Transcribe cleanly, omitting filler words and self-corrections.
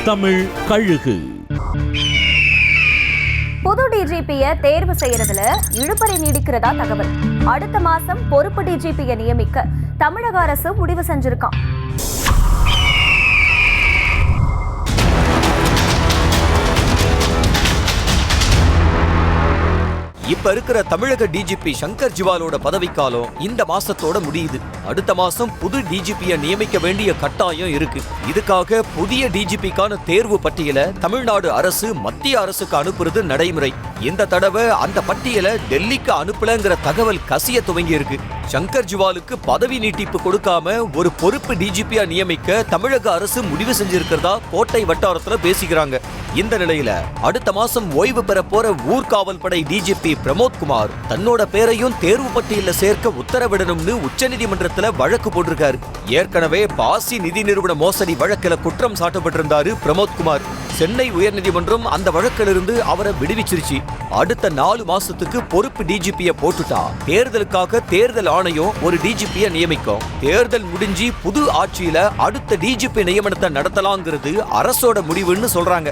தமிழ் கழுகு. புது டிஜிபியை தேர்வு செய்யறதுல இழுபறி நீடிக்கிறதா தகவல். அடுத்த மாசம் பொறுப்பு டிஜிபியை நியமிக்க தமிழக அரசு முடிவு செஞ்சிருக்கான். இப்ப இருக்கிற தமிழக டிஜிபி சங்கர் ஜிவாலோட பதவிக்காலம் இந்த மாசத்தோட முடியுது. அடுத்த மாசம் புது டிஜிபியை நியமிக்க வேண்டிய கட்டாயம் இருக்கு. இதுக்காக புதிய டிஜிபிக்கான தேர்வு பட்டியலை தமிழ்நாடு அரசு மத்திய அரசுக்கு அனுப்புறது நடைமுறை. இந்த தடவை அந்த பட்டியலை டெல்லிக்கு அனுப்பலங்கிற தகவல் கசிய துவங்கி இருக்கு. சங்கர் ஜிவாலுக்கு பதவி நீட்டிப்பு கொடுக்காம ஒரு பொறுப்பு டிஜிபியா நியமிக்க தமிழக அரசு முடிவு செஞ்சிருக்கிறதா கோட்டை வட்டாரத்துல பேசிக்கிறாங்க. இந்த நிலையில அடுத்த மாசம் ஓய்வு பெற போற ஊர்காவல் படை டிஜிபி பிரமோத் குமார் தன்னோட பேரையும் தேர்வு பட்டியல சேர்க்க உத்தரவிடணும்னு உச்சநீதிமன்றத்துல வழக்கு போட்டிருக்காரு. ஏற்கனவே பாசி நிதி நிறுவன மோசடி வழக்கில் குற்றம் சாட்டப்பட்டிருந்தாரு பிரமோத் குமார். சென்னை உயர்நீதிமன்றம் அந்த வழக்கிலிருந்து அவரை விடுவிச்சிருச்சு. அடுத்த 4 மாசத்துக்கு பொறுப்பு டிஜிபியை போட்டுட்டா தேர்தலுக்காக தேர்தல் ஆணையம் ஒரு டிஜிபியை நியமிக்கும். தேர்தல் முடிஞ்சு புது ஆட்சியில அடுத்த டிஜிபி நியமனத்தை நடத்தலாங்கிறது அரசோட முடிவுன்னு சொல்றாங்க.